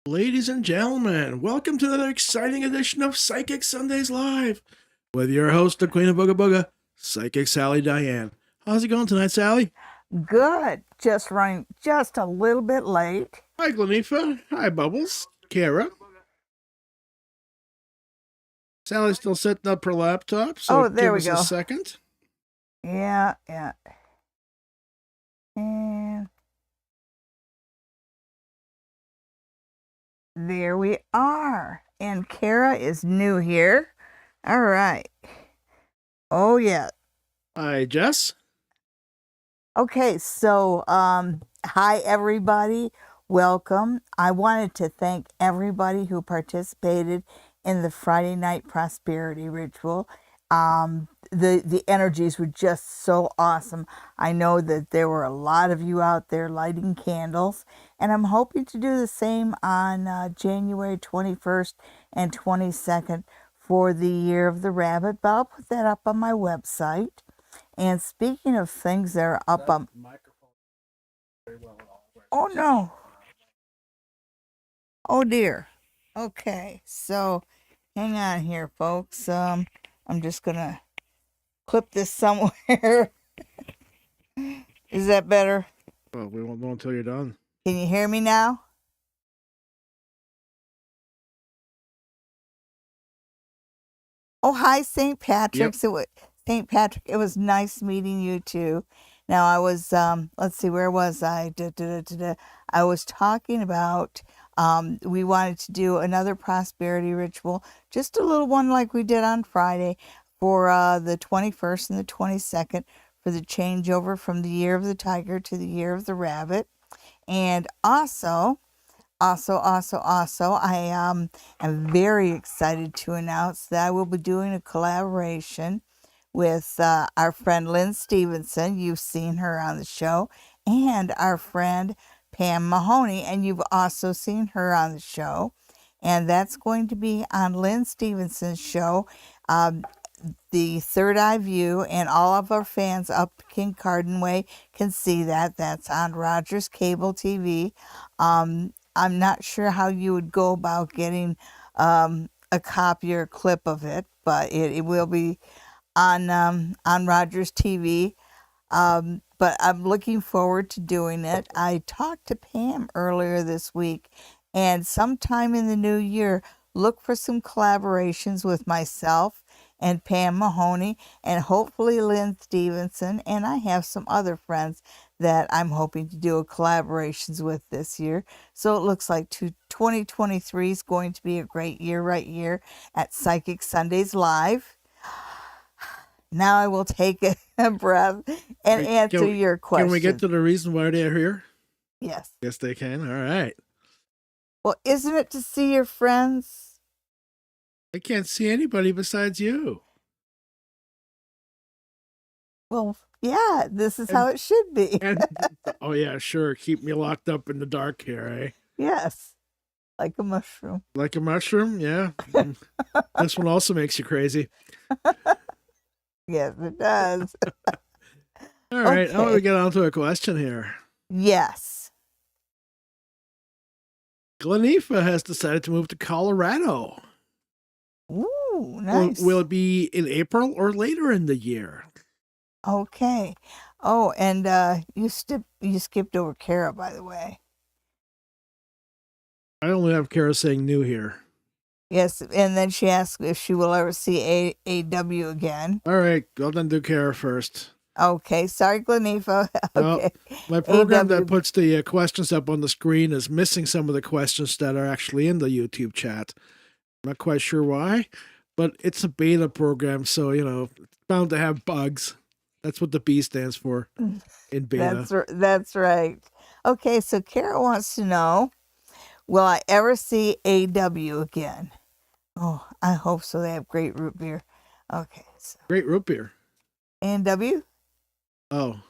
Ladies and gentlemen, welcome to another exciting edition of Psychic Sundays Live with your host, the Queen of Booga Booga, Psychic Sally Diane. How's it going tonight, Sally? Good. Just running just a little bit late. Hi, Glenifa. Hi, Bubbles. Kara. Sally's still setting up her laptop, so Oh, there give we us a go. second. Yeah. And there we are. And Kara is new here. All right. Oh, yeah. Hi, Jess. Okay, so hi everybody. Welcome. I wanted to thank everybody who participated in the Friday night prosperity ritual. The energies were just so awesome. I know that there were a lot of you out there lighting candles, and I'm hoping to do the same on January 21st and 22nd for the Year of the Rabbit, but I'll put that up on my website. And speaking of things that are up on... Oh, no. Oh, dear. Okay, so hang on here, folks. I'm just going to clip this somewhere. Is that better? Well, we won't know until you're done. Can you hear me now? Oh, hi, St. Patrick's. Yep. St. Patrick, it was nice meeting you too. Now I was, let's see, where was I? I was talking about, we wanted to do another prosperity ritual, just a little one like we did on Friday for the 21st and the 22nd for the changeover from the Year of the Tiger to the Year of the Rabbit. And also, I am very excited to announce that I will be doing a collaboration with our friend Lynn Stevenson. You've seen her on the show, and our friend Pam Mahoney, and you've also seen her on the show. And that's going to be on Lynn Stevenson's show, the Third Eye View, and all of our fans up Kincardine Way can see that. That's on Rogers Cable TV. I'm not sure how you would go about getting a copy or a clip of it, but it will be on Rogers TV. But I'm looking forward to doing it. I talked to Pam earlier this week, and sometime in the new year, look for some collaborations with myself and Pam Mahoney, and hopefully Lynn Stevenson, and I have some other friends that I'm hoping to do a collaborations with this year. So it looks like 2023 is going to be a great year right here at Psychic Sundays Live. Now I will take a breath and answer your question. Can we get to the reason why they're here? Yes. Yes, they can. All right. Well, isn't it to see your friends? I can't see anybody besides you. Well, yeah, this is how it should be. Oh, yeah, sure. Keep me locked up in the dark here, eh? Yes. Like a mushroom. Like a mushroom? Yeah. This one also makes you crazy. Yes, it does. All right. Okay. How do we get on to a question here? Yes. Glenifa has decided to move to Colorado. Ooh, nice. Will it be in April or later in the year? Okay. Oh, and you skipped over Kara, by the way. I only have Kara saying new here. Yes, and then she asked if she will ever see AW again. All right, well then do Kara first. Okay, sorry, Glenifa. Okay. Well, my program that puts the questions up on the screen is missing some of the questions that are actually in the YouTube chat. I'm not quite sure why, but it's a beta program, so, it's bound to have bugs. That's what the B stands for in beta. That's right. Okay, so Kara wants to know, will I ever see AW again? Oh, I hope so. They have great root beer. Okay. So. Great root beer. A&W? Oh.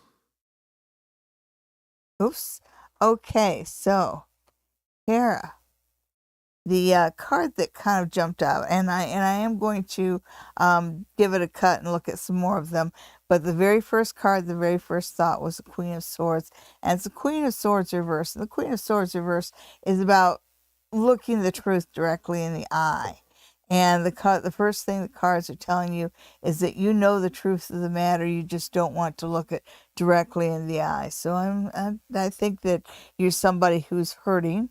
Oops. Okay, so Kara, the card that kind of jumped out, and I am going to give it a cut and look at some more of them. But the very first card, the very first thought was the Queen of Swords, and it's the Queen of Swords reverse. And the Queen of Swords reverse is about looking the truth directly in the eye. And the first thing the cards are telling you is that you know the truth of the matter. You just don't want to look it directly in the eye. So I think that you're somebody who's hurting.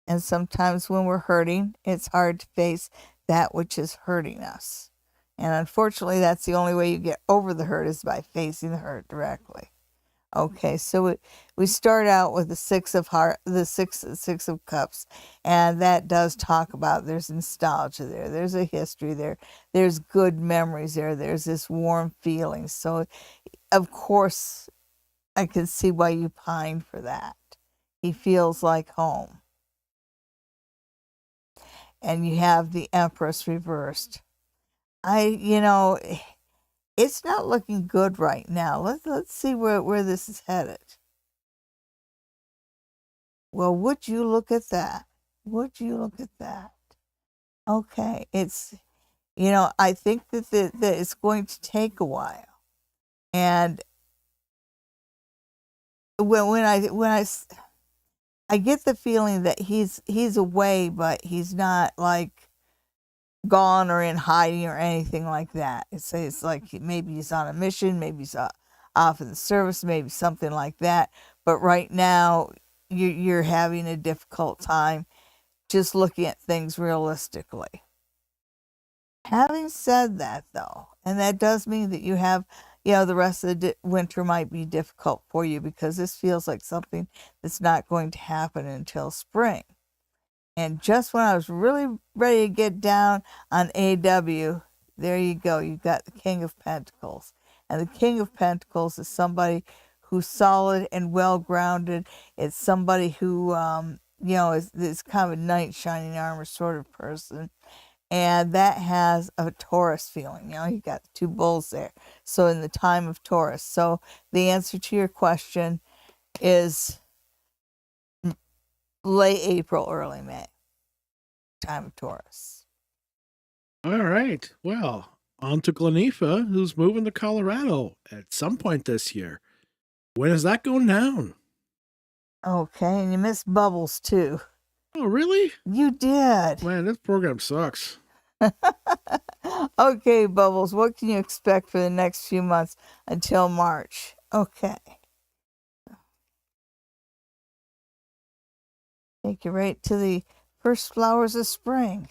And sometimes when we're hurting, it's hard to face that which is hurting us. And unfortunately, that's the only way you get over the hurt is by facing the hurt directly. Okay, so we start out with the six of cups, and that does talk about there's nostalgia there, there's a history there, there's good memories there, there's this warm feeling. So, of course, I can see why you pine for that. He feels like home. And you have the Empress reversed. It's not looking good right now. Let's see where this is headed. Well, would you look at that? Would you look at that? Okay, I think that it's going to take a while. And I get the feeling that he's away, but he's not like gone or in hiding or anything like that. It's like maybe he's on a mission, maybe he's off in the service, maybe something like that. But right now, you're having a difficult time just looking at things realistically. Having said that, though, and that does mean that you have, the rest of the winter might be difficult for you because this feels like something that's not going to happen until spring. And just when I was really ready to get down on AW, there you go. You've got the King of Pentacles. And the King of Pentacles is somebody who's solid and well-grounded. It's somebody who, is kind of a knight shining armor sort of person. And that has a Taurus feeling. You got the two bulls there. So in the time of Taurus. So the answer to your question is late April, early May. Time of Taurus. All right. Well, on to Glanifa, who's moving to Colorado at some point this year. When is that going down? Okay, and you missed Bubbles too. Oh, really? You did. Man, this program sucks. Okay, Bubbles, what can you expect for the next few months until March? Okay. Take you right to the first flowers of spring.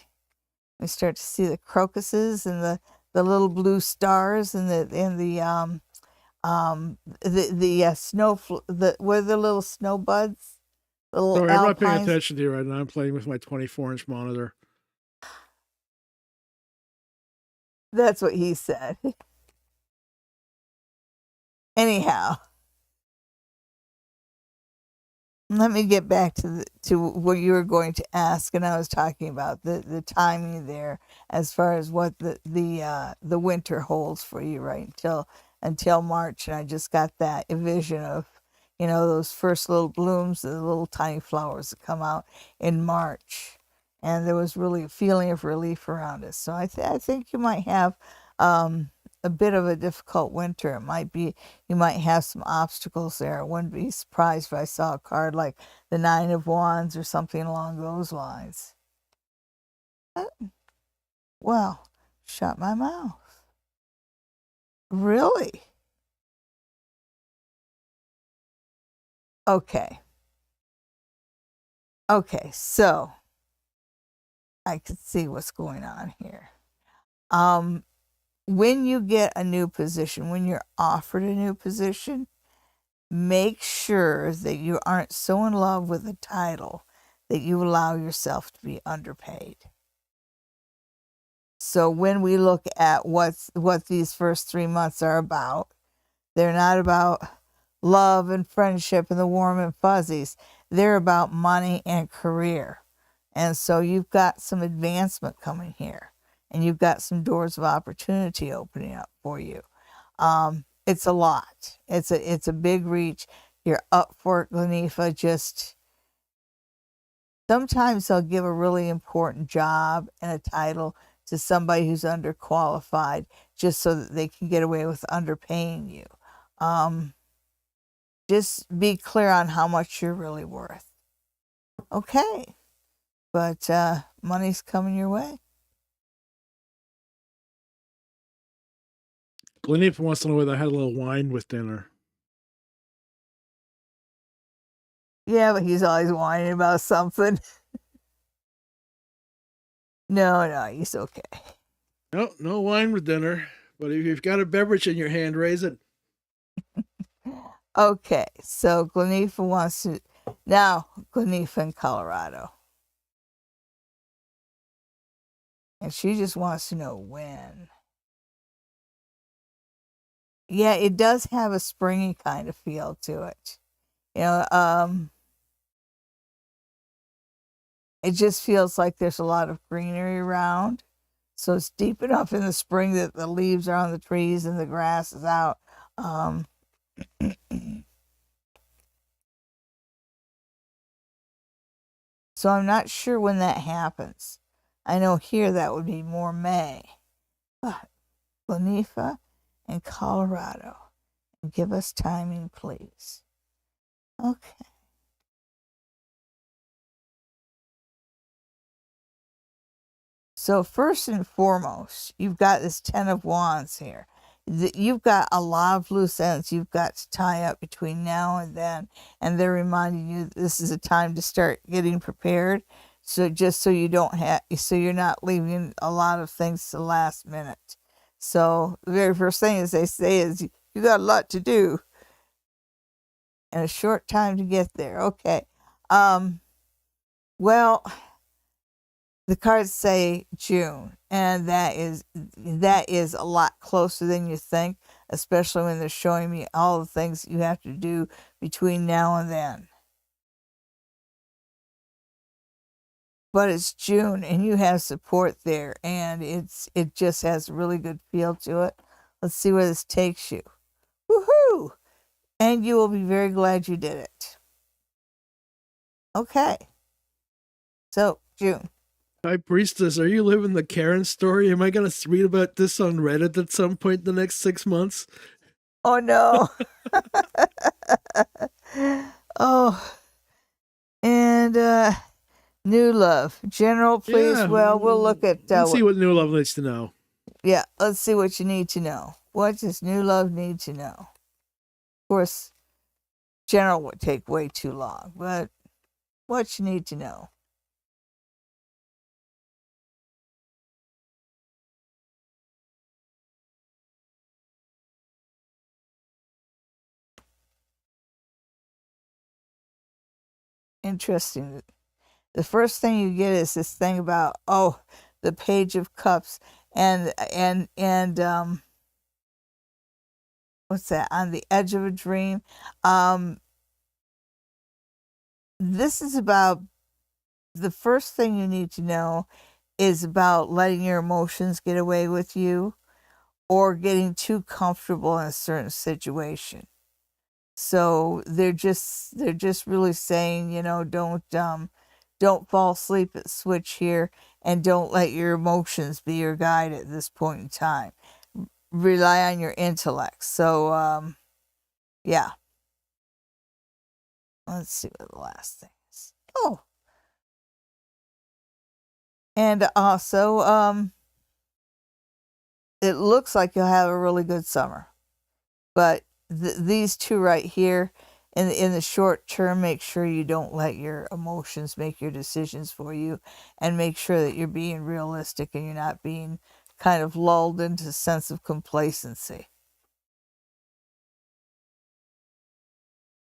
We start to see the crocuses and the little blue stars and the snow where the little snow buds, the little Sorry, I'm not paying alpines. attention to you right now. I'm playing with my 24-inch monitor. That's what he said. Anyhow, let me get back to what you were going to ask, and I was talking about the timing there as far as what the winter holds for you right until March, and I just got that vision of those first little blooms, the little tiny flowers that come out in March, and there was really a feeling of relief around it. So I think you might have a bit of a difficult winter. It might be, you might have some obstacles there. I wouldn't be surprised if I saw a card like the Nine of Wands or something along those lines. Well, shut my mouth. Really? Okay. Okay, so I can see what's going on here. When you get a new position, when you're offered a new position, make sure that you aren't so in love with the title that you allow yourself to be underpaid. So when we look at what these first 3 months are about, they're not about love and friendship and the warm and fuzzies. They're about money and career. And so you've got some advancement coming here. And you've got some doors of opportunity opening up for you. It's a lot. It's a big reach. You're up for it, Glanifa. Just sometimes they'll give a really important job and a title to somebody who's underqualified just so that they can get away with underpaying you. just be clear on how much you're really worth. Okay. But money's coming your way. Glennie wants to know whether I had a little wine with dinner. Yeah, but he's always whining about something. No, he's okay. No, no wine with dinner. But if you've got a beverage in your hand, raise it. Okay, so Glenifa wants to... Now, Glenifa in Colorado. And she just wants to know when. Yeah, it does have a springy kind of feel to it. It just feels like there's a lot of greenery around. So it's deep enough in the spring that the leaves are on the trees and the grass is out. So I'm not sure when that happens. I know here that would be more May. But Bonifa and Colorado. Give us timing, please. Okay. So first and foremost, you've got this Ten of Wands here. You've got a lot of loose ends you've got to tie up between now and then, and they're reminding you this is a time to start getting prepared. So just so you don't have, so you're not leaving a lot of things to the last minute. So the very first thing as they say is you got a lot to do and a short time to get there. Okay. Well, the cards say June, and that is a lot closer than you think, especially when they're showing me all the things you have to do between now and then. But it's June, and you have support there, and it just has a really good feel to it. Let's see where this takes you. Woohoo! And you will be very glad you did it. Okay. So, June. High Priestess, are you living the Karen story? Am I going to read about this on Reddit at some point in the next 6 months? Oh, no. Oh. And, new love. General, please. Yeah. Well, we'll look at... let's see what new love needs to know. Yeah, let's see what you need to know. What does new love need to know? Of course, general would take way too long, but what you need to know. Interesting. The first thing you get is this thing about the Page of Cups and what's that? On the edge of a dream. This is about the first thing you need to know is about letting your emotions get away with you or getting too comfortable in a certain situation. So they're just really saying, don't fall asleep at switch here and don't let your emotions be your guide at this point in time. Rely on your intellect. So, yeah. Let's see what the last thing is. Oh. And also, it looks like you'll have a really good summer. But these two right here, in the short term, make sure you don't let your emotions make your decisions for you, and make sure that you're being realistic and you're not being kind of lulled into a sense of complacency.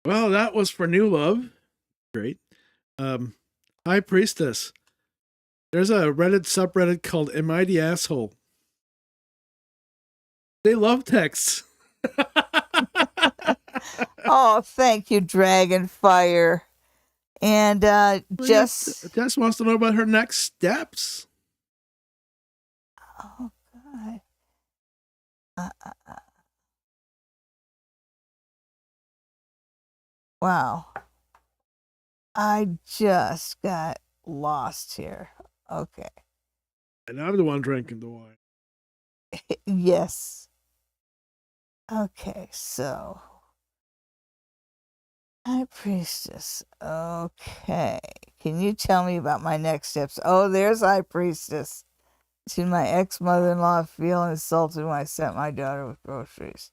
Well, that was for new love. Great. High Priestess. There's a Reddit subreddit called Am I the Asshole? They love texts. Oh, thank you, Dragonfire. And Jess wants to know about her next steps. Oh, God. Wow. I just got lost here. Okay. And I'm the one drinking the wine. Yes. Okay, so High Priestess. Okay. Can you tell me about my next steps? Oh, there's High Priestess. To my ex-mother-in-law feel insulted when I sent my daughter with groceries.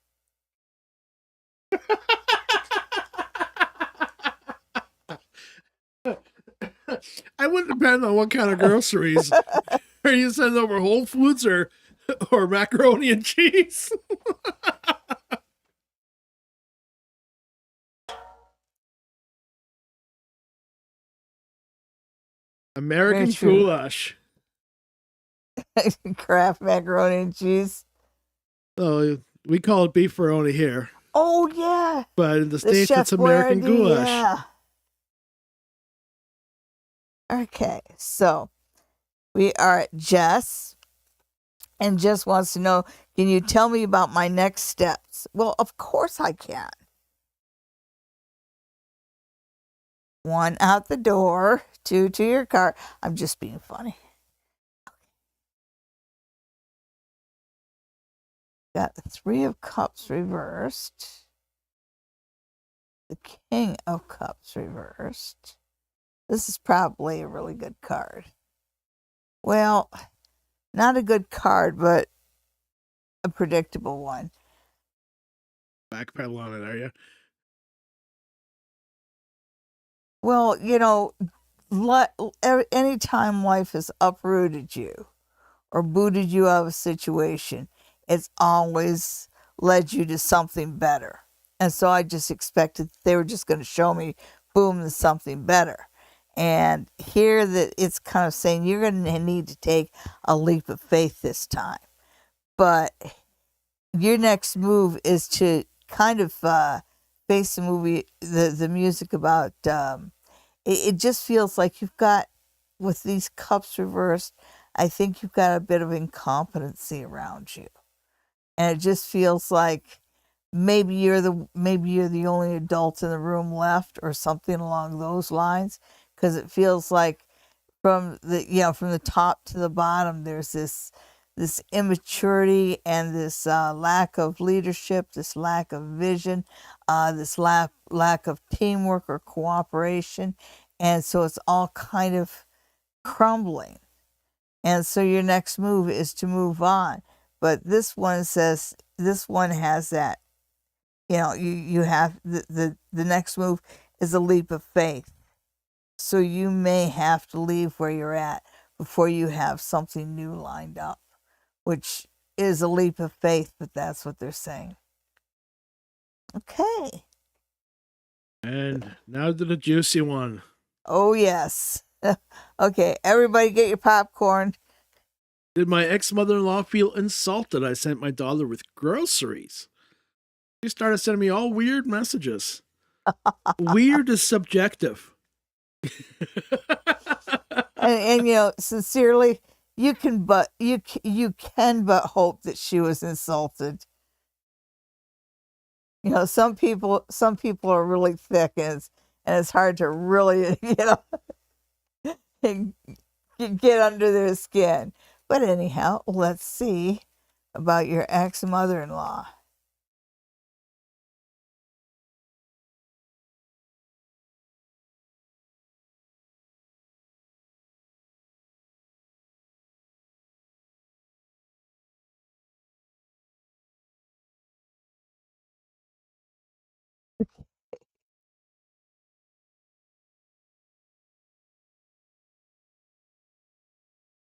I would depend on what kind of groceries. Are you sending over Whole Foods or macaroni and cheese? Very American true. goulash. Kraft macaroni and cheese. Oh, we call it beefaroni here, Oh, yeah. but in the The States Chef it's American Boyardee, goulash. yeah. Okay, so we are at Jess, and Jess wants to know, can you tell me about my next steps? Well, of course I can. 1, out the door. 2, to your car. I'm just being funny. Got the 3 of Cups reversed. The King of Cups reversed. This is probably a really good card. Well, not a good card, but a predictable one. Backpedal on it, are you? Well, anytime life has uprooted you or booted you out of a situation, it's always led you to something better. And so I just expected they were just going to show me, boom, there's something better. And here that it's kind of saying you're going to need to take a leap of faith this time. But your next move is to kind of face the movie, the music about, it just feels like you've got, with these cups reversed, I think you've got a bit of incompetency around you. And it just feels like maybe you're the only adult in the room left or something along those lines, because it feels like from the top to the bottom there's this immaturity and this lack of leadership, this lack of vision, this lack of teamwork or cooperation, and so it's all kind of crumbling. And so your next move is to move on. But this one has that, you have the next move is a leap of faith. So you may have to leave where you're at before you have something new lined up, which is a leap of faith, but that's what they're saying. Okay. And now to the juicy one. Oh, yes. Okay, everybody get your popcorn. Did my ex-mother-in-law feel insulted I sent my daughter with groceries? She started sending me all weird messages. Weird is subjective. and sincerely, you can but hope that she was insulted. Some people are really thick, and it's hard to really get under their skin. But anyhow, let's see about your ex-mother-in-law.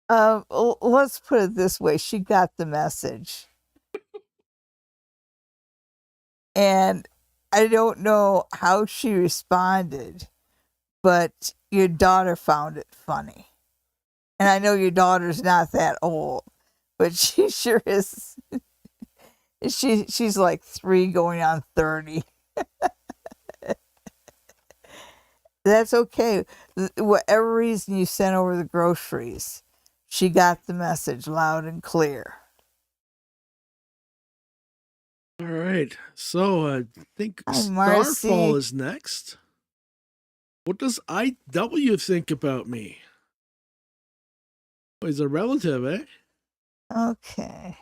Let's put it this way: she got the message, and I don't know how she responded, but your daughter found it funny. And I know your daughter's not that old, but she sure is. She's like 3 going on 30. That's okay. Whatever reason you sent over the groceries, she got the message loud and clear. All right. So I think Hi, Marcy. Starfall is next. What does IW think about me? Oh, he's a relative, eh? Okay.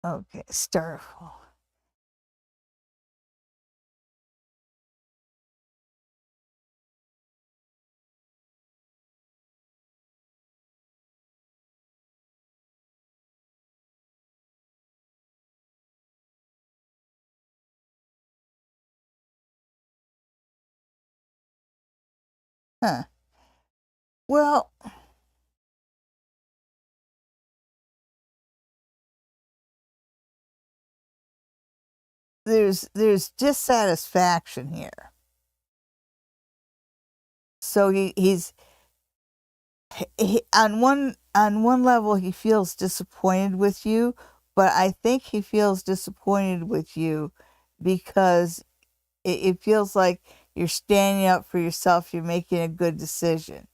Okay, Starfall. Huh. Well, there's dissatisfaction here. So he on one level he feels disappointed with you, but I think he feels disappointed with you because it feels like you're standing up for yourself, you're making a good decision.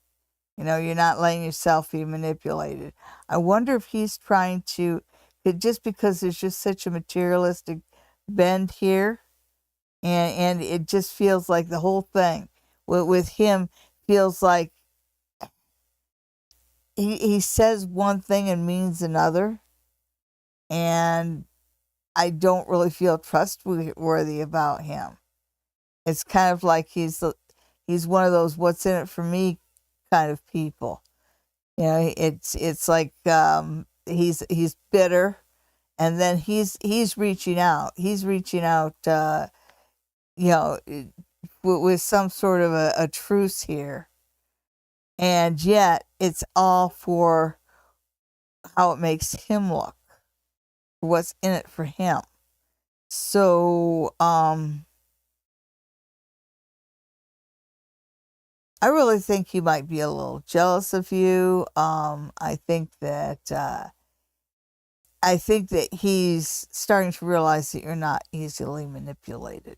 You're not letting yourself be manipulated. I wonder if he's trying to, just because there's just such a materialistic bend here, and it just feels like the whole thing with him feels like he says one thing and means another, and I don't really feel trustworthy about him. It's kind of like he's one of those "what's in it for me" kind of people. It's like he's bitter, and then he's reaching out. He's reaching out, you know, with some sort of a truce here, and yet it's all for how it makes him look, what's in it for him. So, I really think he might be a little jealous of you. I think that he's starting to realize that you're not easily manipulated.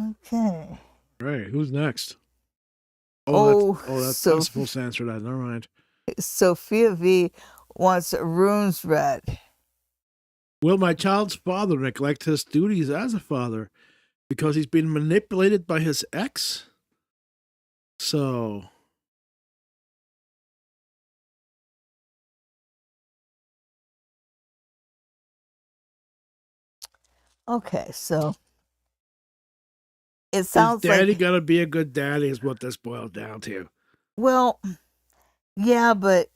Okay. Right. Who's next? Oh, I'm supposed to answer that. Never mind. Sophia V wants runes read. Will my child's father neglect his duties as a father because he's been manipulated by his ex? So, Okay, so it is sounds daddy like, gonna be a good daddy? Is what this boils down to. well, yeah, but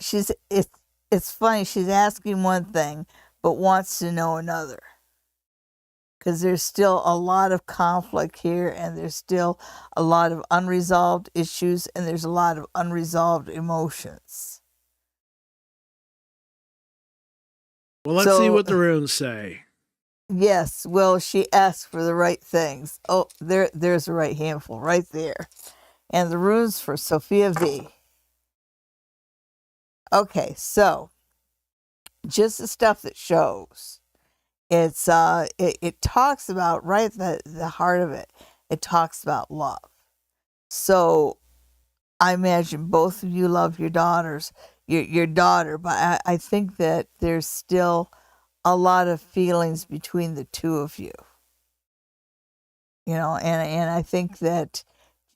it's funny. She's asking one thing, but wants to know another. Because there's still a lot of conflict here, and there's still a lot of unresolved issues, and there's a lot of unresolved emotions. Well, let's see what the runes say. Yes, well, she asked for the right things. Oh, there's a right handful right there. And the runes for Sophia V. Okay, so just the stuff that shows. It talks about right at the heart of it. It talks about love. So I imagine both of you love your daughter, but I think that there's still a lot of feelings between the two of you. And I think that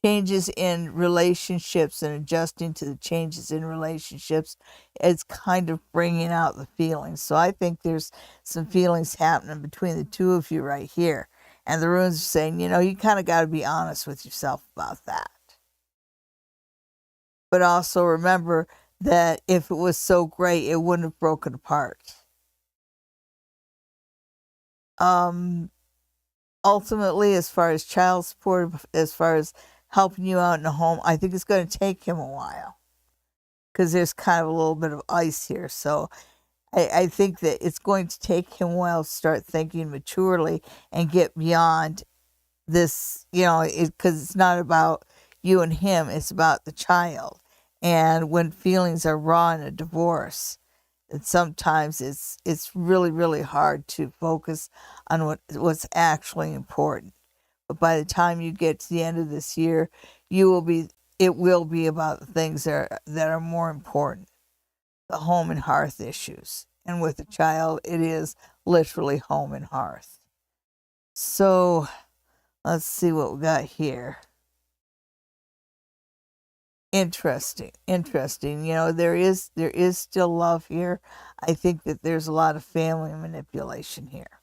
changes in relationships and adjusting to the changes in relationships is kind of bringing out the feelings. So I think there's some feelings happening between the two of you right here. And the runes are saying, you kind of got to be honest with yourself about that. But also remember that if it was so great, it wouldn't have broken apart. Ultimately, as far as child support, as far as helping you out in the home, I think it's going to take him a while because there's kind of a little bit of ice here. So I think that it's going to take him a while to start thinking maturely and get beyond this, because it's not about you and him, it's about the child. And when feelings are raw in a divorce, and sometimes it's really, really hard to focus on what's actually important. But by the time you get to the end of this year, it will be about the things that are more important, the home and hearth issues. And with the child, it is literally home and hearth. So let's see what we got here. Interesting. You know, there is still love here. I think that there's a lot of family manipulation here.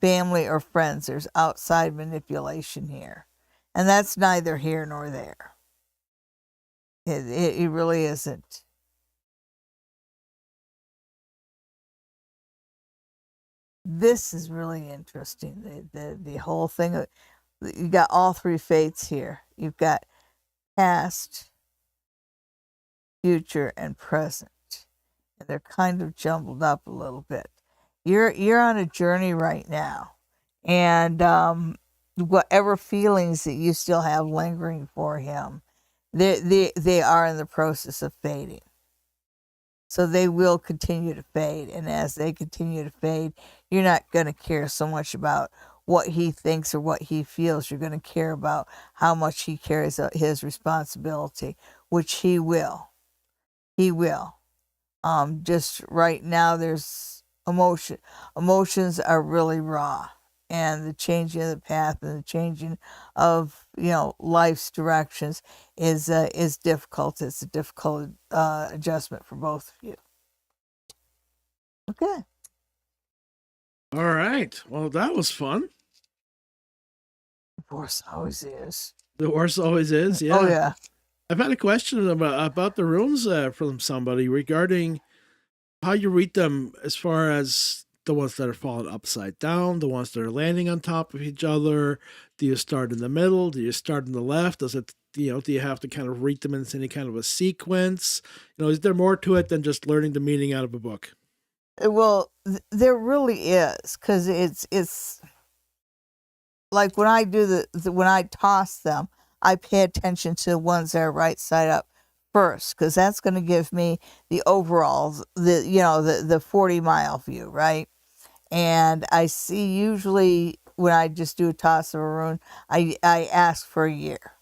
Family or friends, there's outside manipulation here. And that's neither here nor there. It really isn't. This is really interesting. The whole thing. You got all three fates here. You've got past, future, and present. And they're kind of jumbled up a little bit. You're on a journey right now, and whatever feelings that you still have lingering for him, they are in the process of fading. So they will continue to fade, and as they continue to fade, you're not going to care so much about what he thinks or what he feels. You're going to care about how much he carries out his responsibility, which he will. He will. Just right now, there's emotion. Emotions are really raw, and the changing of the path and the changing of life's directions is difficult. It's a difficult adjustment for both of you. Okay. All right. Well, that was fun. Divorce always is. Divorce always is. Yeah. Oh yeah. I've had a question about the runes from somebody regarding how you read them, as far as the ones that are falling upside down, the ones that are landing on top of each other. Do you start in the middle? Do you start in the left? Does it, do you have to kind of read them in any kind of a sequence? Is there more to it than just learning the meaning out of a book? Well, there really is, because it's like when I do when I toss them, I pay attention to the ones that are right side up first, because that's going to give me the overall, the 40-mile view, right? And I see, usually when I just do a toss of a rune, I ask for a year.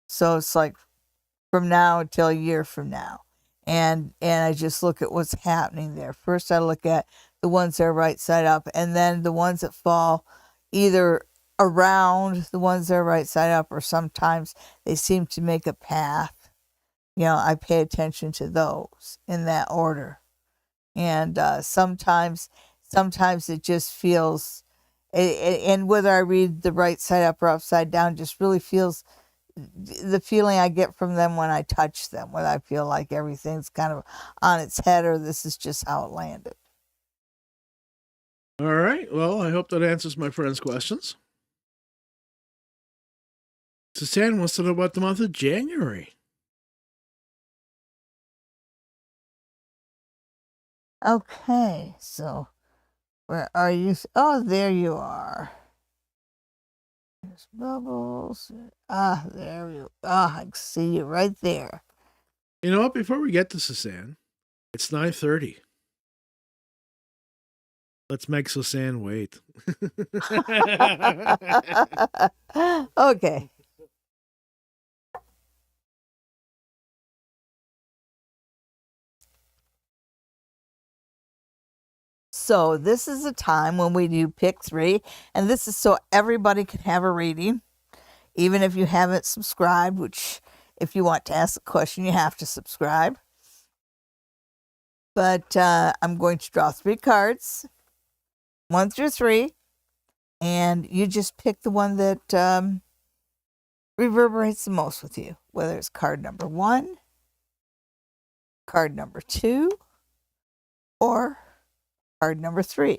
So it's like from now until a year from now. And I just look at what's happening there. First I look at the ones that are right side up, and then the ones that fall either around the ones that are right side up, or sometimes they seem to make a path. I pay attention to those in that order. And sometimes it just feels, and whether I read the right side up or upside down, just really feels the feeling I get from them when I touch them, whether I feel like everything's kind of on its head or this is just how it landed. All right. Well, I hope that answers my friend's questions. Suzanne wants to know about the month of January. Okay, so where are you? Oh, there you are. There's bubbles. There you. I can see you right there. You know what? Before we get to Suzanne, it's 9:30. Let's make Suzanne wait. Okay. So this is a time when we do pick three, and this is so everybody can have a reading, even if you haven't subscribed, which if you want to ask a question, you have to subscribe. But I'm going to draw 3 cards, 1 through 3, and you just pick the one that reverberates the most with you, whether it's card number 1, card number 2, or card number 3.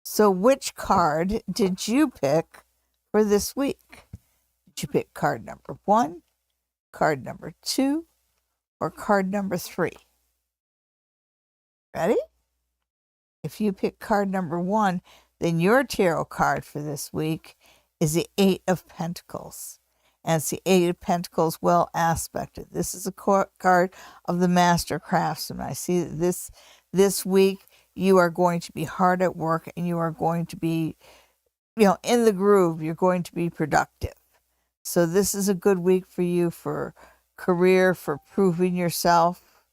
So which card did you pick for this week? Did you pick card number 1, card number 2, or card number 3? Ready? If you pick card number 1, then your tarot card for this week is the 8 of Pentacles. And it's the 8 of Pentacles well aspected. This is a card of the Master Craftsman. I see that this week you are going to be hard at work, and you are going to be, in the groove. You're going to be productive. So this is a good week for you for career, for proving yourself,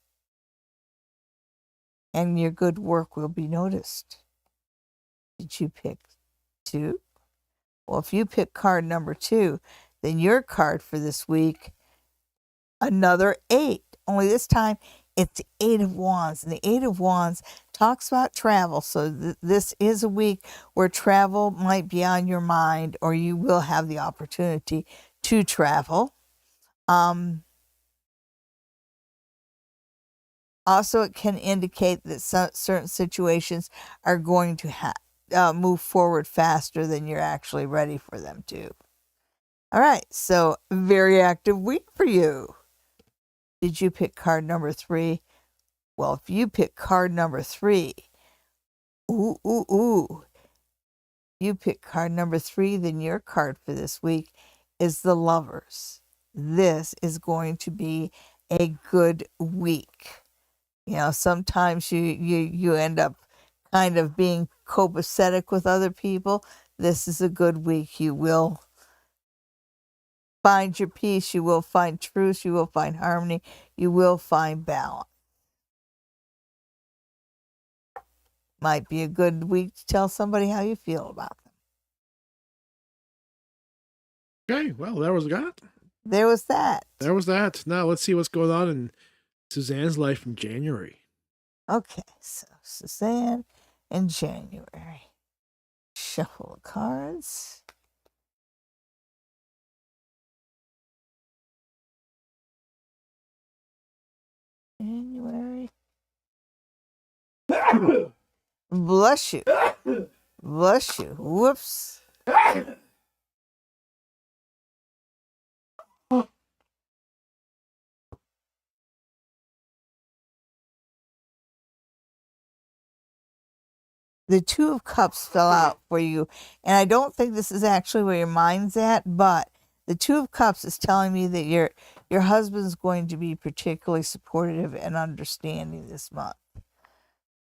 and your good work will be noticed. Did you pick 2? Well, if you pick card number 2, then your card for this week, another 8. Only this time it's the 8 of Wands. And the 8 of Wands talks about travel. So this is a week where travel might be on your mind, or you will have the opportunity to travel. Also, it can indicate that certain situations are going to move forward faster than you're actually ready for them to. All right, so very active week for you. Did you pick card number 3? Well, if you pick card number 3, you pick card number 3, then your card for this week is the Lovers. This is going to be a good week. You know, sometimes you end up kind of being copacetic with other people. This is a good week. You will find your peace. You will find truth. You will find harmony. You will find balance. Might be a good week to tell somebody how you feel about them. Okay, well, there was that. There was that. There was that. Now let's see what's going on in Suzanne's life in January. Okay, so Suzanne in January. Shuffle the cards. January. Bless you. Bless you. Whoops. The 2 of Cups fell out for you. And I don't think this is actually where your mind's at, but the 2 of Cups is telling me that your husband's going to be particularly supportive and understanding this month.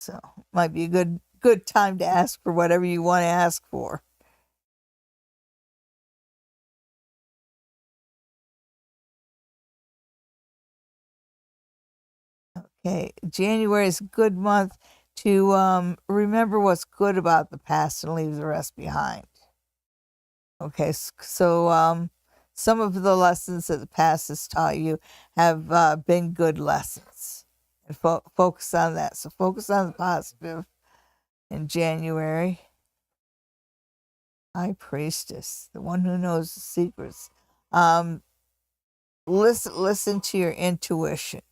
So might be a good time to ask for whatever you want to ask for. Okay, January is a good month to remember what's good about the past and leave the rest behind. Okay, so some of the lessons that the past has taught you have been good lessons. And focus on that. So focus on the positive in January. High Priestess, the one who knows the secrets. Listen to your intuition.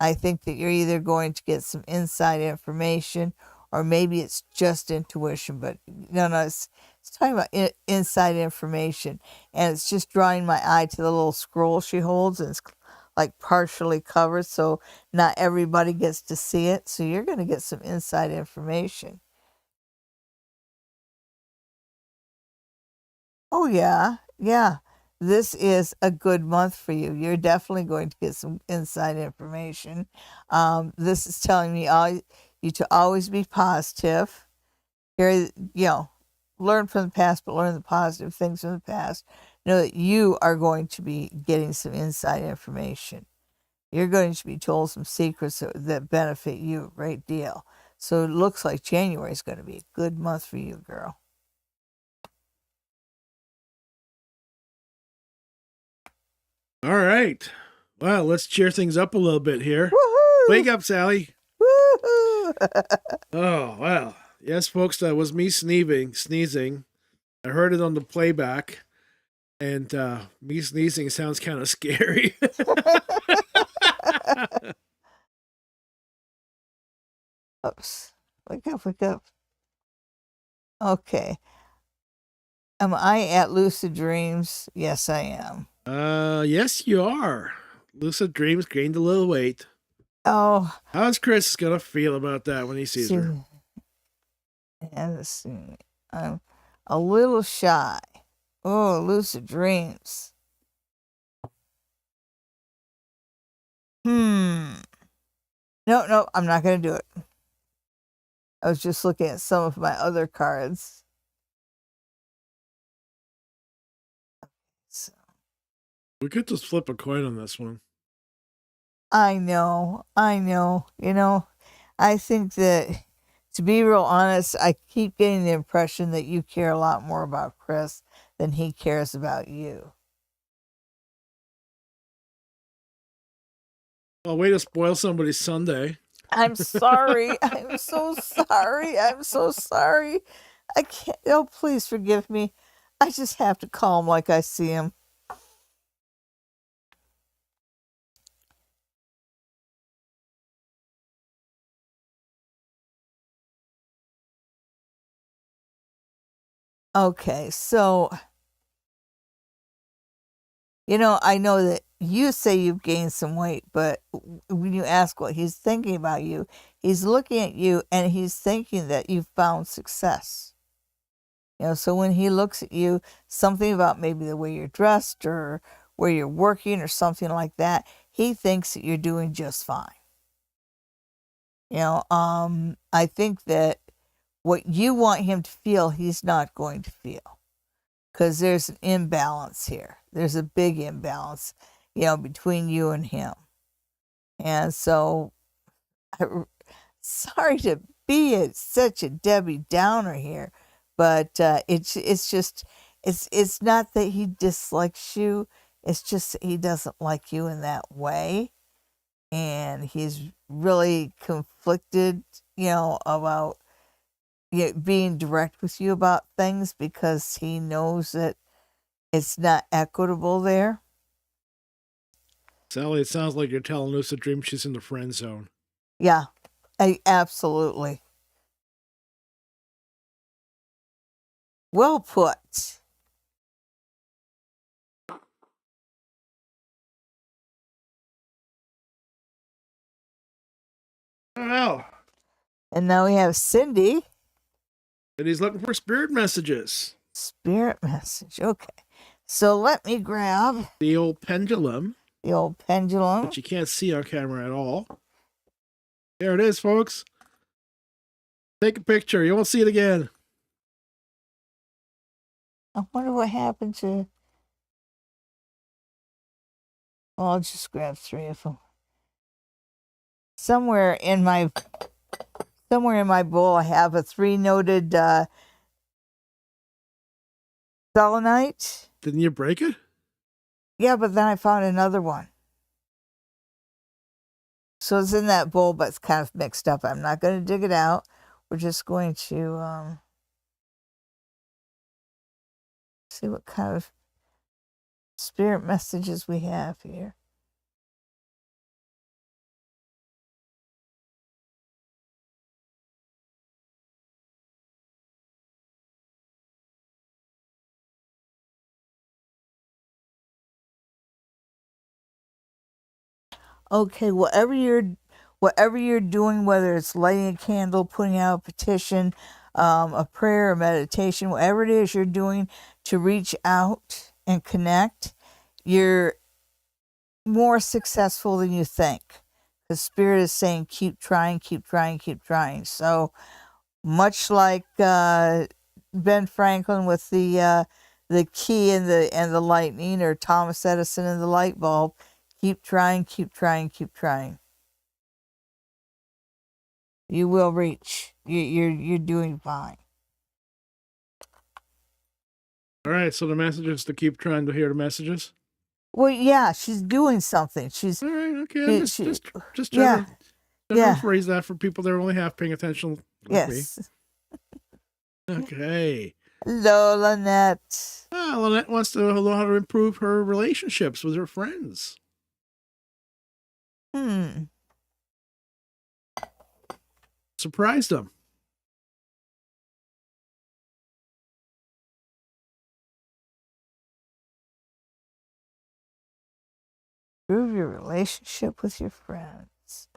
I think that you're either going to get some inside information, or maybe it's just intuition, but no, it's talking about inside information, and it's just drawing my eye to the little scroll she holds, and it's like partially covered, so not everybody gets to see it. So you're going to get some inside information. Oh yeah, yeah. This is a good month for you. You're definitely going to get some inside information. This is telling me you to always be positive. Learn from the past, but learn the positive things from the past. Know that you are going to be getting some inside information. You're going to be told some secrets that benefit you a great deal. So it looks like January is going to be a good month for you, girl. All right. Well, let's cheer things up a little bit here. Woohoo! Wake up, Sally. Woohoo! Oh, well. Yes, folks, that was me sneezing. I heard it on the playback, and me sneezing sounds kind of scary. Oops. Wake up. Okay. Am I at Lucid Dreams? Yes, I am. Yes, you are. Lucid Dreams gained a little weight. Oh. How's Chris gonna feel about that when he sees her? I'm a little shy. Oh, Lucid Dreams. No, I'm not going to do it. I was just looking at some of my other cards. So. We could just flip a coin on this one. I know. I think that, to be real honest, I keep getting the impression that you care a lot more about Chris than he cares about you. Well, way to spoil somebody's Sunday. I'm sorry. I'm so sorry. I'm so sorry. I can't. Oh, please forgive me. I just have to call him like I see him. Okay, so, I know that you say you've gained some weight, but when you ask what he's thinking about you, he's looking at you and he's thinking that you've found success. So when he looks at you, something about maybe the way you're dressed or where you're working or something like that, he thinks that you're doing just fine. I think that what you want him to feel, he's not going to feel because there's an imbalance here. There's a big imbalance, between you and him. And so, sorry to be such a Debbie Downer here, but it's not that he dislikes you. It's just that he doesn't like you in that way, and he's really conflicted, about being direct with you about things because he knows that it's not equitable there. Sally, it sounds like you're telling Lucid Dream she's in the friend zone. Yeah, absolutely. Well put. Wow. And now we have Cindy. And he's looking for spirit messages. Spirit message. Okay. So let me grab the old pendulum. The old pendulum. Which you can't see on camera at all. There it is, folks. Take a picture. You won't see it again. I wonder what happened to... Well, I'll just grab 3 of them. Somewhere in my bowl, I have a 3-noted selenite. Didn't you break it? Yeah, but then I found another one. So it's in that bowl, but it's kind of mixed up. I'm not going to dig it out. We're just going to see what kind of spirit messages we have here. Okay, whatever you're doing, whether it's lighting a candle, putting out a petition, a prayer, a meditation, whatever it is you're doing to reach out and connect, you're more successful than you think. The Spirit is saying, keep trying, keep trying, keep trying. So much like Ben Franklin with the key and the lightning, or Thomas Edison and the light bulb, keep trying, keep trying, keep trying. You will reach. You're doing fine. All right, so the message is to keep trying to hear the messages. Well, yeah, she's doing something. She's all right. Okay, I'm just trying to phrase that for people that are only half paying attention. Like me. Okay. Hello, Lynette. Lynette wants to know how to improve her relationships with her friends. Surprise them. Improve your relationship with your friends.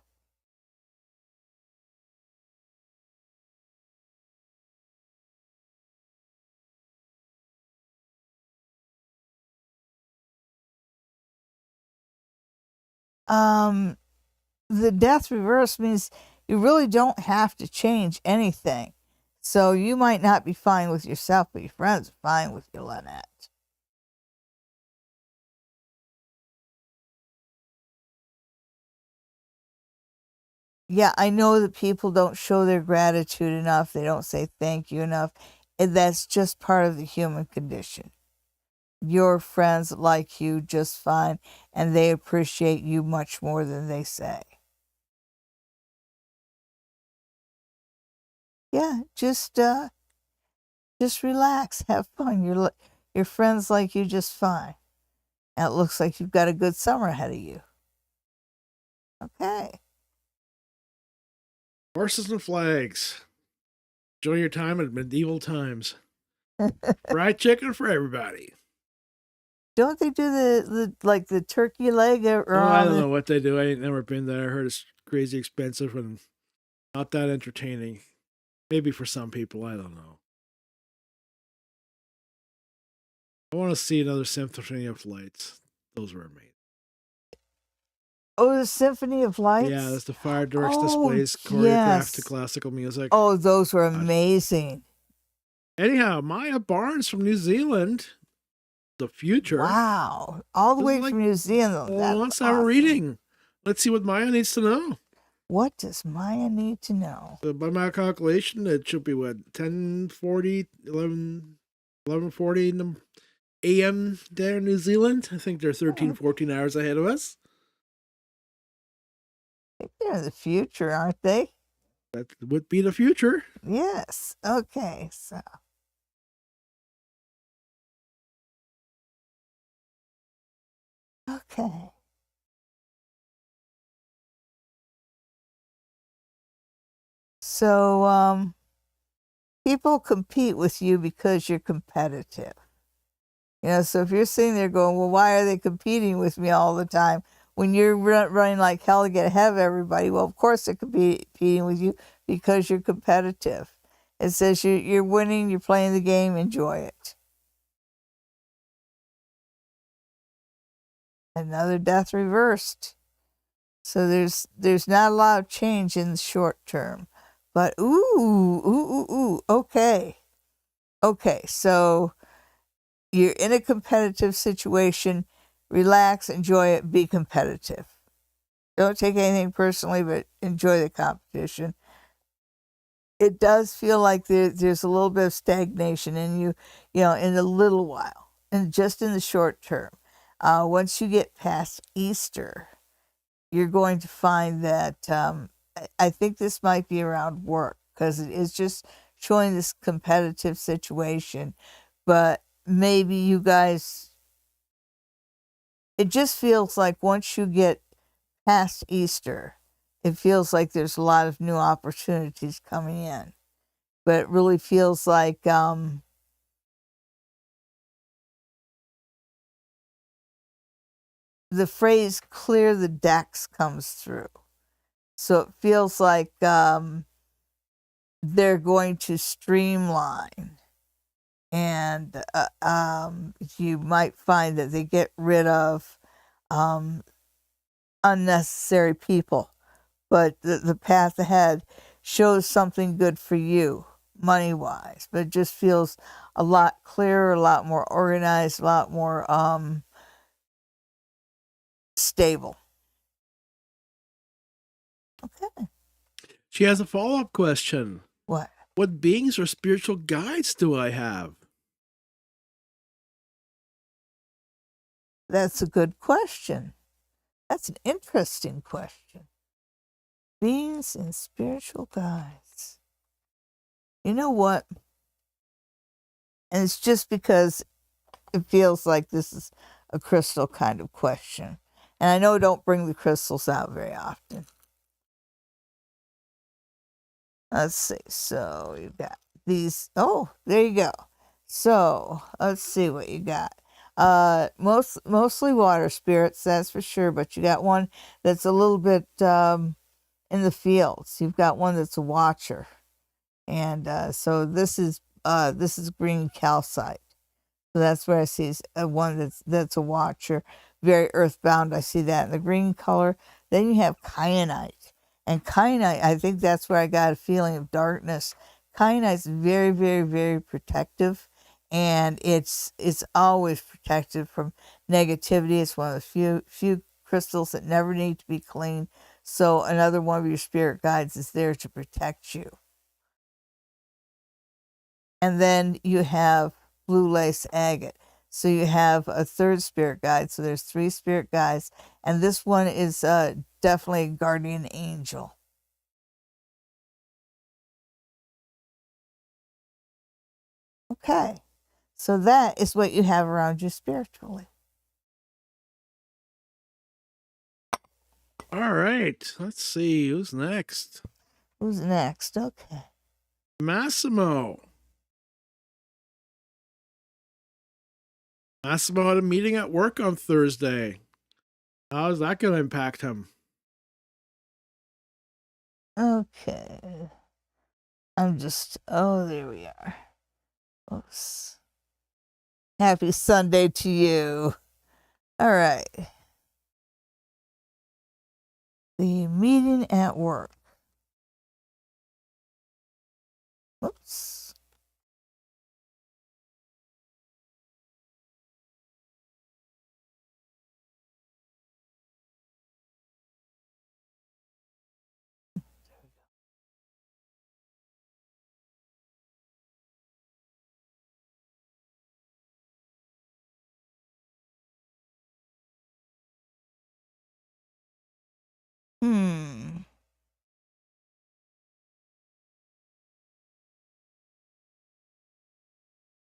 The death reverse means you really don't have to change anything. So you might not be fine with yourself, but your friends are fine with you, Lynette. Yeah, I know that people don't show their gratitude enough. They don't say thank you enough. And that's just part of the human condition. your friends like you just fine, and they appreciate you much more than they say. Yeah, just relax, have fun. Your friends like you just fine. And it looks like you've got a good summer ahead of you. Okay. Horses and flags. Enjoy your time in medieval times. Fried chicken for everybody. Don't they do the turkey leg or Oh, I on don't the know what they do. I ain't never been there. I heard it's crazy expensive and not that entertaining. Maybe for some people, I don't know. I want to see another Symphony of Lights. Those were amazing. Oh, the Symphony of Lights? Yeah, that's the fireworks Oh, displays choreographed to yes. classical music. Oh, those were amazing. Anyhow, Maya Barnes from New Zealand, the future. Wow. All the This way is from New Zealand. Well, That's let's have a awesome. reading. Let's see what Maya needs to know. What does Maya need to know? So by my calculation, it should be what, 10:40, 11:40 in the a.m. there in New Zealand. I think they're 13, 14 hours ahead of us. They're in the future, aren't they? That would be the future. Yes. Okay. So. Okay. So, people compete with you because you're competitive. So if you're sitting there going, well, why are they competing with me all the time? When you're running like hell to get ahead of everybody, well, of course they're competing with you because you're competitive. It says you're winning, you're playing the game, enjoy it. Another death reversed. So there's not a lot of change in the short term. But okay. Okay, so you're in a competitive situation. Relax, enjoy it, be competitive. Don't take anything personally, but enjoy the competition. It does feel like there's a little bit of stagnation in you, in a little while, and just in the short term. Once you get past Easter, you're going to find that I think this might be around work because it is just showing this competitive situation. But maybe you guys, it just feels like once you get past Easter, it feels like there's a lot of new opportunities coming in. But it really feels like the phrase clear the decks comes through. So it feels like they're going to streamline. And you might find that they get rid of unnecessary people. But the path ahead shows something good for you, money-wise. But it just feels a lot clearer, a lot more organized, a lot more stable. Okay. She has a follow-up question. What? What beings or spiritual guides do I have? That's a good question. That's an interesting question. Beings and spiritual guides. You know what? And it's just because it feels like this is a crystal kind of question. And I know I don't bring the crystals out very often. Let's see. So you got these. Oh, there you go. So let's see what you got. Mostly water spirits, that's for sure. But you got one that's a little bit in the fields. You've got one that's a watcher, and so this is green calcite. So that's where I see one that's a watcher, very earthbound. I see that in the green color. Then you have kyanite. And kyanite, I think that's where I got a feeling of darkness. Kyanite's very, very, very protective. And it's always protected from negativity. It's one of the few crystals that never need to be cleaned. So another one of your spirit guides is there to protect you. And then you have blue lace agate. So you have a third spirit guide. So there's 3 spirit guides, and this one is definitely a guardian angel. Okay, so that is what you have around you spiritually. All right. Let's see. Who's next? Who's next? Okay. Massimo. Massimo had a meeting at work on Thursday. How's that going to impact him? Okay. There we are. Oops. Happy Sunday to you. All right. The meeting at work. Whoops.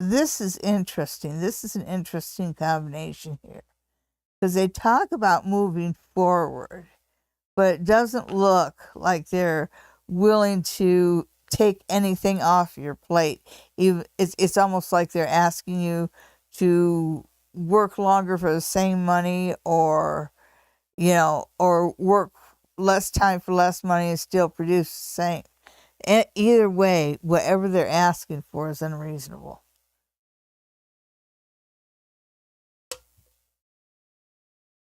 This is interesting. This is an interesting combination here because they talk about moving forward, but it doesn't look like they're willing to take anything off your plate. It's almost like they're asking you to work longer for the same money, or or work less time for less money and still produce the same. Either way, whatever they're asking for is unreasonable.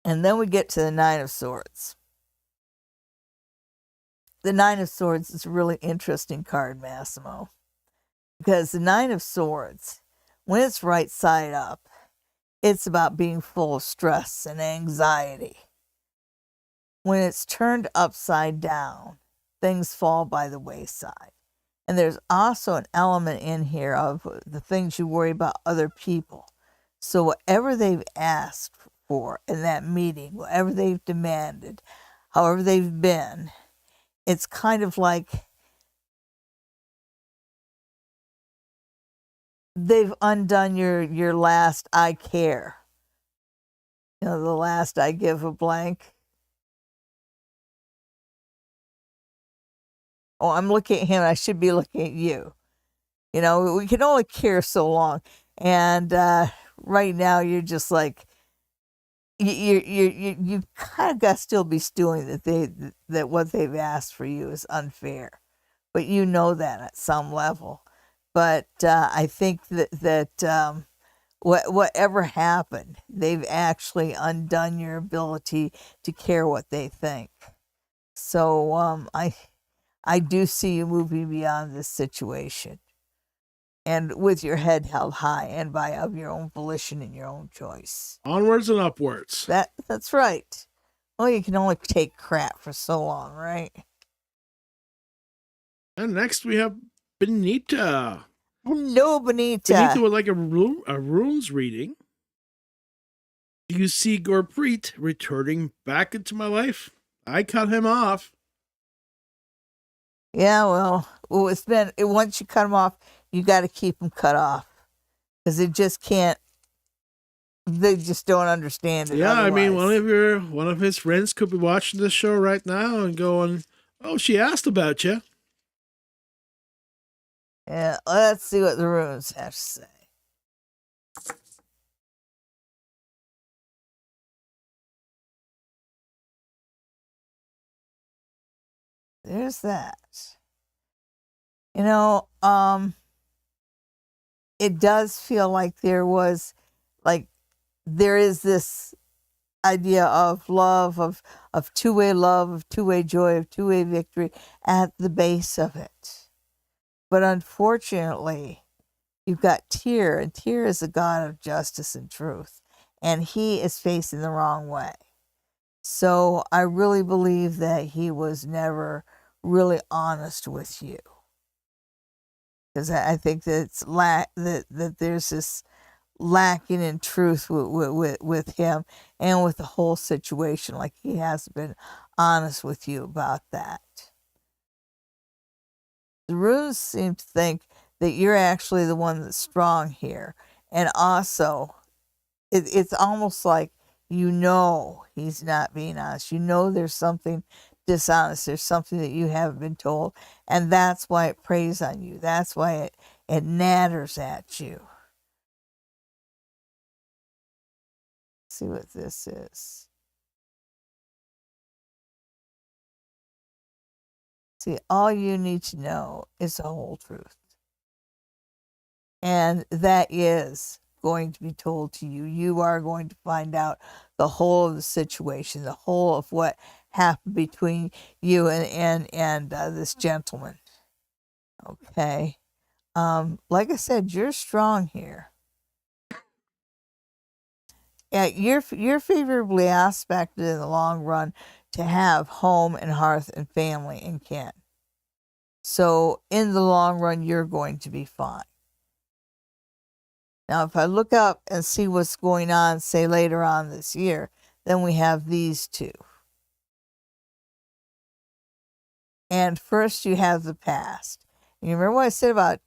And then we get to the Nine of Swords. The Nine of Swords is a really interesting card, Massimo, because the Nine of Swords, when it's right side up, it's about being full of stress and anxiety. When it's turned upside down, things fall by the wayside. And there's also an element in here of the things you worry about other people. So whatever they've asked for in that meeting, whatever they've demanded, however they've been, it's kind of like they've undone your last I care. The last I give a blank. Oh, I'm looking at him. I should be looking at you. We can only care so long. And right now you're just like, you kind of got to still be stewing that what they've asked for you is unfair, but you know that at some level. But I think that whatever happened, they've actually undone your ability to care what they think. So I do see you moving beyond this situation, and with your head held high, and of your own volition and your own choice. Onwards and upwards. That's right. Well, you can only take crap for so long, right? And next we have Benita. Hello, Benita. Benita would like a runes reading. Do you see Gurpreet returning back into my life? I cut him off. Yeah, well, once you cut him off, you got to keep him cut off, because they just can't. They just don't understand it. Yeah, otherwise. I mean, one of his friends could be watching this show right now and going, "Oh, she asked about you." Yeah, let's see what the runes have to say. There's that. It does feel like there is this idea of love, of two-way love, of two-way joy, of two-way victory at the base of it. But unfortunately, you've got Tyr, and Tyr is a god of justice and truth, and he is facing the wrong way. So I really believe that he was never really honest with you, because I think that that there's this lacking in truth with him and with the whole situation, like he hasn't been honest with you about that. The runes seem to think that you're actually the one that's strong here. And also, it's almost like he's not being honest. There's something dishonest. There's something that you haven't been told. And that's why it preys on you. That's why it natters at you. Let's see what this is. See, all you need to know is the whole truth. And that is going to be told to you. You are going to find out the whole of the situation, the whole of what happened between you and this gentleman. Okay. Like I said, you're strong here. Yeah, you're favorably aspected in the long run to have home and hearth and family and kin. So in the long run, you're going to be fine. Now, if I look up and see what's going on, say later on this year, then we have these two. And first you have the past. You remember what I said about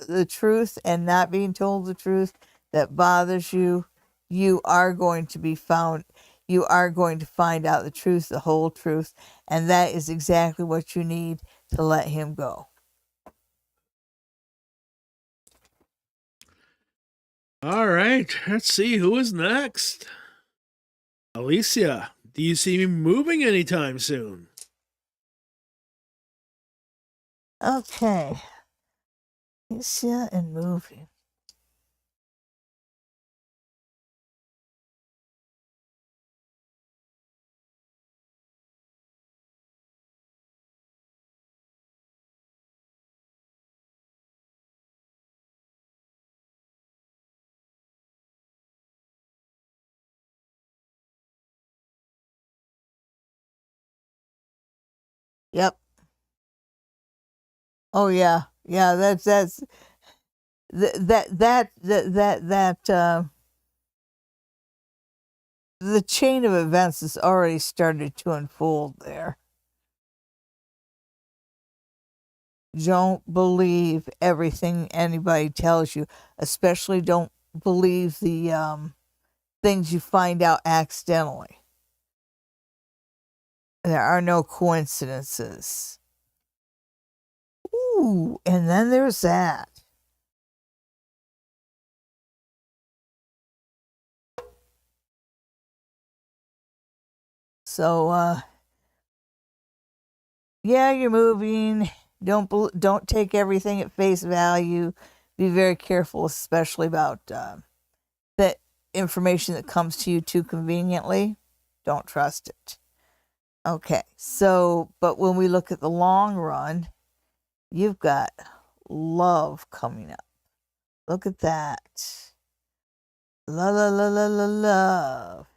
the truth and not being told the truth that bothers you? You are going to be found. You are going to find out the truth, the whole truth. And that is exactly what you need to let him go. All right, let's see who is next. Alicia, do you see me moving anytime soon? Okay. Alicia and moving. Yep. Oh yeah. Yeah, that's the chain of events has already started to unfold there. Don't believe everything anybody tells you, especially don't believe the things you find out accidentally. There are no coincidences. Ooh, and then there's that. So, yeah, you're moving. Don't take everything at face value. Be very careful, especially about the information that comes to you too conveniently. Don't trust it. Okay, so, but when we look at the long run, you've got love coming up. Look at that. La la la la la love.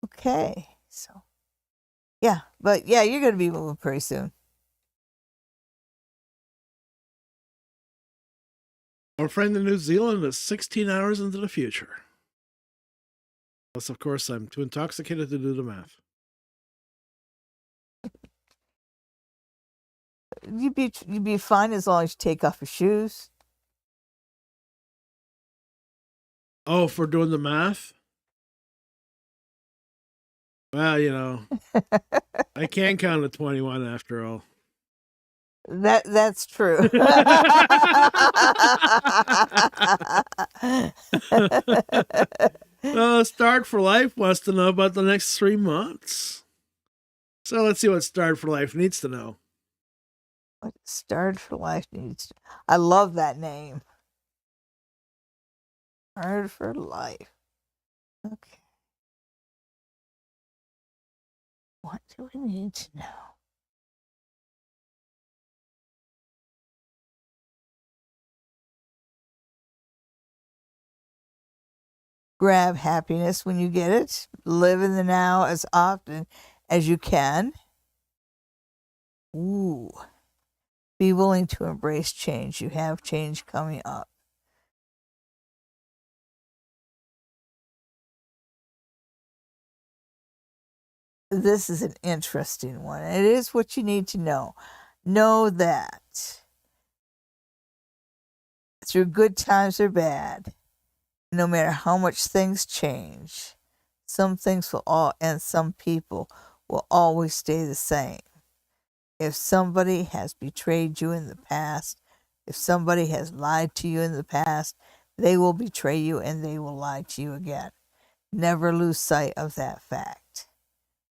Okay, so, yeah, but yeah, you're going to be moving pretty soon. Our friend in New Zealand is 16 hours into the future. Unless, of course, I'm too intoxicated to do the math. You'd be fine as long as you take off your shoes. Oh, for doing the math? Well, I can count to 21 after all. That's true. Start for Life wants to know about the next 3 months. So let's see what Start for Life needs to know. What Start for Life needs to... I love that name. Start for Life. Okay. What do we need to know? Grab happiness when you get it. Live in the now as often as you can. Ooh. Be willing to embrace change. You have change coming up. this is an interesting one. It is what you need to know. Know that through good times or bad, no matter how much things change, some things and some people will always stay the same. If somebody has betrayed you in the past, if somebody has lied to you in the past, they will betray you and they will lie to you again. Never lose sight of that fact,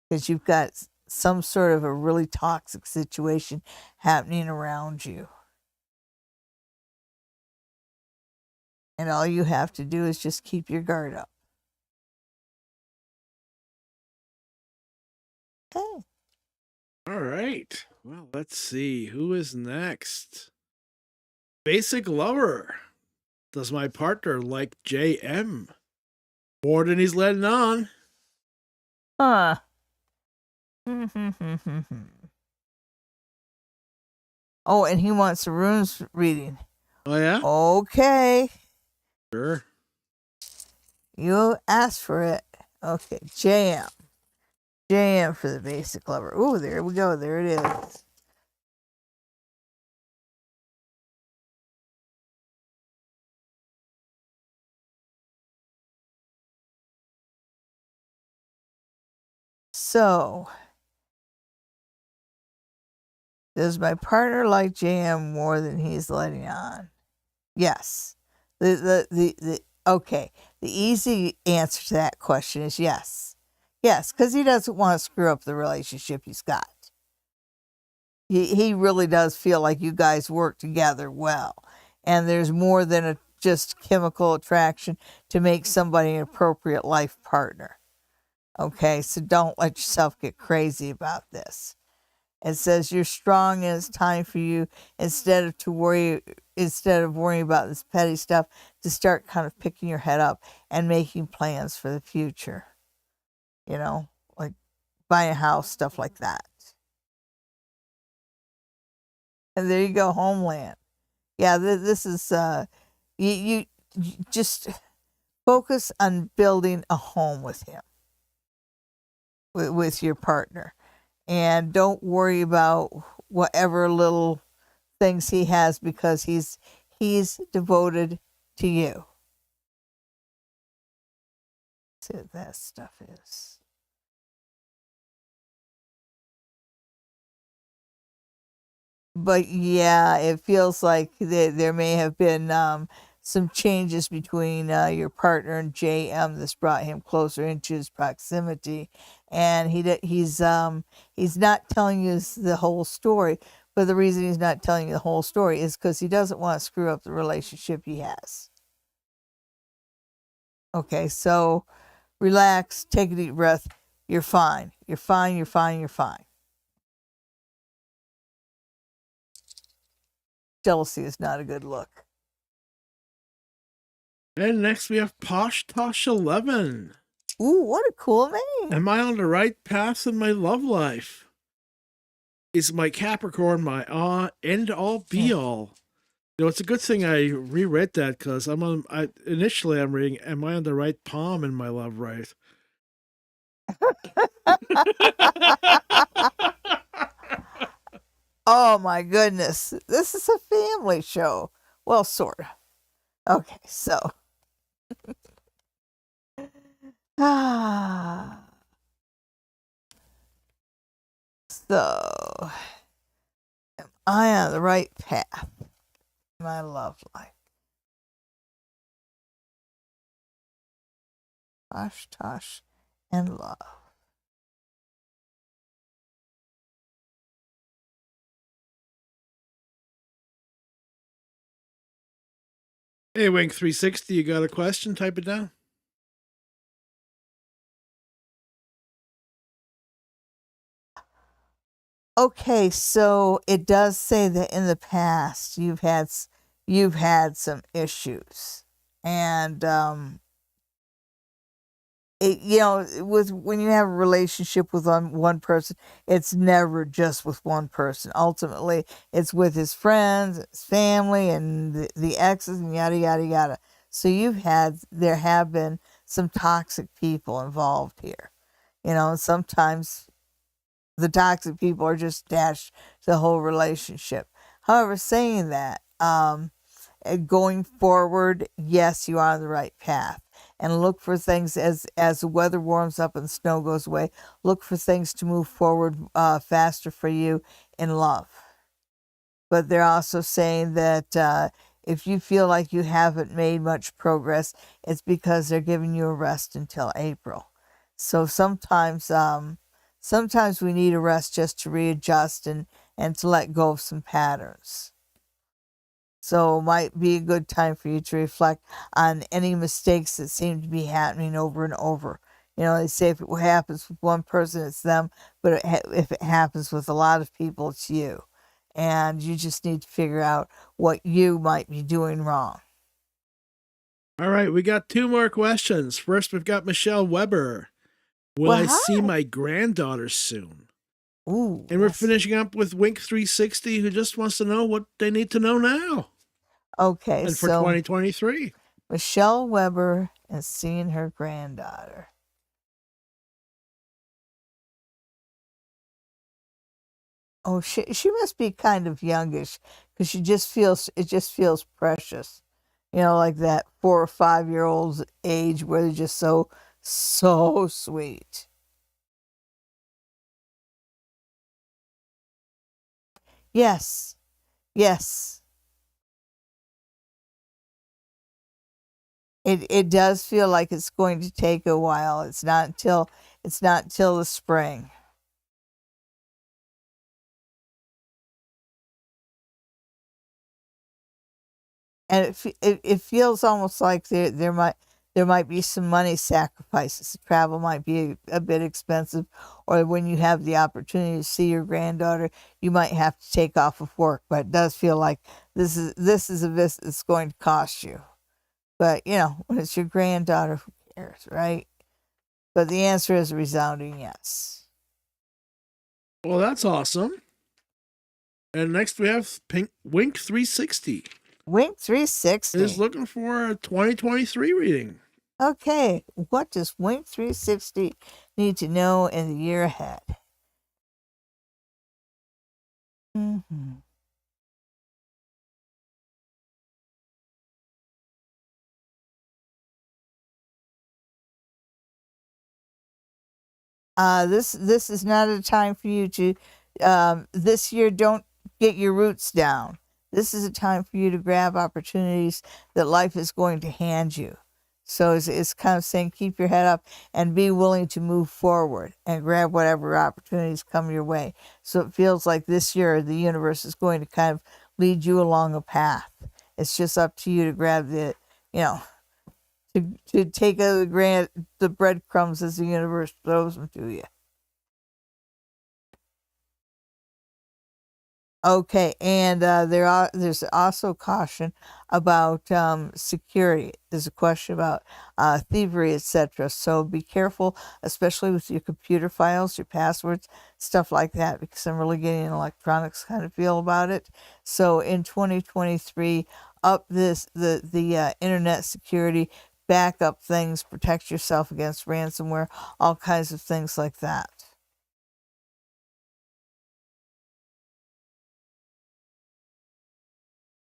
because you've got some sort of a really toxic situation happening around you. And all you have to do is just keep your guard up. Okay. All right. Well, let's see. Who is next? Basic lover. Does my partner like JM more than he's letting on? Huh. Oh, and he wants a runes reading. Oh, yeah? Okay. Sure. You asked for it. Okay, JM. JM for the basic lover. Ooh, there we go. There it is. So, does my partner like JM more than he's letting on? Yes. Okay. The easy answer to that question is yes. Yes, because he doesn't want to screw up the relationship he's got. He really does feel like you guys work together well. And there's more than just chemical attraction to make somebody an appropriate life partner. Okay, so don't let yourself get crazy about this. It says you're strong and it's time for you, instead of worrying about this petty stuff, to start kind of picking your head up and making plans for the future. You know, like buying a house, stuff like that. And there you go, homeland. Yeah, this is you just focus on building a home with him, with your partner, and don't worry about whatever little things he has, because he's devoted to you. Let's see what that stuff is. But yeah, it feels like there may have been some changes between your partner and JM that's brought him closer into his proximity, and he's not telling you the whole story. But the reason he's not telling you the whole story is because he doesn't want to screw up the relationship he has. Okay, so relax, take a deep breath. You're fine. You're fine. You're fine. You're fine. Jealousy is not a good look. And next we have Posh Tosh 11. Ooh, what a cool name. Am I on the right path in my love life? Is my Capricorn my end all be all? You know, it's a good thing I reread that, because initially I'm reading, am I on the right palm in my love life? Oh my goodness. This is a family show. Well, sort of. Okay, so. So, am I on the right path in my love life? Posh, tosh, and love. Hey, Wink 360, you got a question? Type it down. Okay, so it does say that in the past you've had some issues, and when you have a relationship with one person, it's never just with one person. Ultimately, it's with his friends, his family, and the exes, and yada yada yada. So there have been some toxic people involved here, and sometimes the toxic people are just attached to the whole relationship. However, saying that, going forward, yes, you are on the right path. And look for things as the weather warms up and the snow goes away. Look for things to move forward faster for you in love. But they're also saying that if you feel like you haven't made much progress, it's because they're giving you a rest until April. So sometimes we need a rest just to readjust and to let go of some patterns. So it might be a good time for you to reflect on any mistakes that seem to be happening over and over. You know, they say if it happens with one person, it's them, but if it happens with a lot of people, it's you. And you just need to figure out what you might be doing wrong. All right, we got 2 more questions. First, we've got Michelle Weber. Will I see hi. my granddaughter soon? Ooh, And we're finishing up with Wink360, who just wants to know what they need to know now. Okay, And for so 2023. Michelle Weber is seeing her granddaughter. Oh, she must be kind of youngish because it just feels precious. You know, like that 4 or 5 year old's age where they're just so sweet. Yes. Yes. It does feel like it's going to take a while. It's not until the spring. And it feels almost like there might be some money sacrifices. Travel might be a bit expensive, or when you have the opportunity to see your granddaughter, you might have to take off of work. But it does feel like this is a visit that's going to cost you. But you know, when it's your granddaughter, who cares, right? But the answer is a resounding yes. Well, that's awesome. And next we have Wink360. Wink360 is looking for a 2023 reading. Okay, what does Wink360 need to know in the year ahead? Mm-hmm. This is not a time for you to this year. Don't get your roots down. This is a time for you to grab opportunities that life is going to hand you. So it's kind of saying keep your head up and be willing to move forward and grab whatever opportunities come your way. So it feels like this year the universe is going to kind of lead you along a path. It's just up to you to grab the, you know, to take the breadcrumbs as the universe throws them to you. Okay, and there's also caution about security. There's a question about thievery, etc. So be careful, especially with your computer files, your passwords, stuff like that, because I'm really getting an electronics kind of feel about it. So in 2023, up the internet security, back up things, protect yourself against ransomware, all kinds of things like that.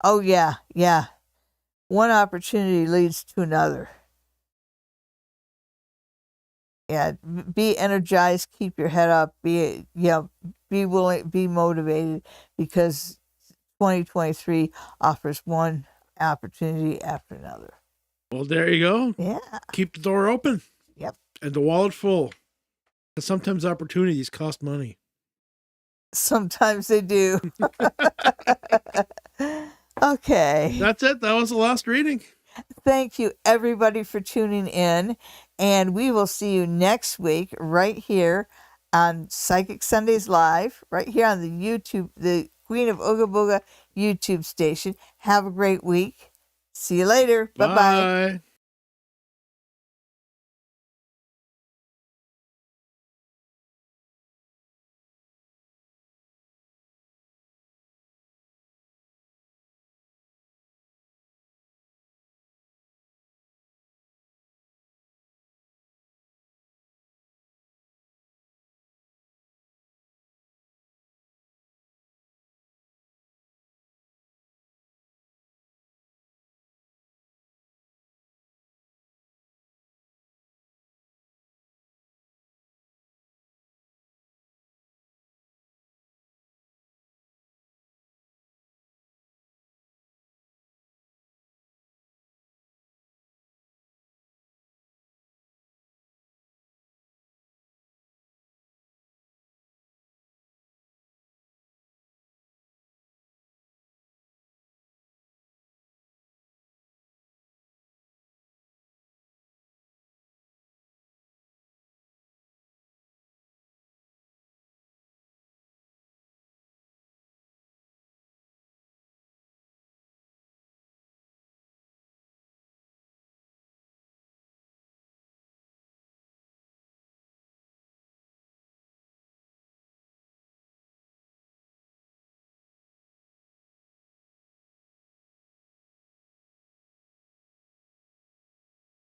Oh yeah, yeah. One opportunity leads to another. Yeah, be energized, keep your head up, be willing, be motivated, because 2023 offers one opportunity after another. Well, there you go. Yeah. Keep the door open. Yep. And the wallet full. Because sometimes opportunities cost money. Sometimes they do. Okay. That's it. That was the last reading. Thank you, everybody, for tuning in. And we will see you next week right here on Psychic Sundays Live, right here on the YouTube, the Queen of Ooga Booga YouTube station. Have a great week. See you later. Bye-bye. Bye.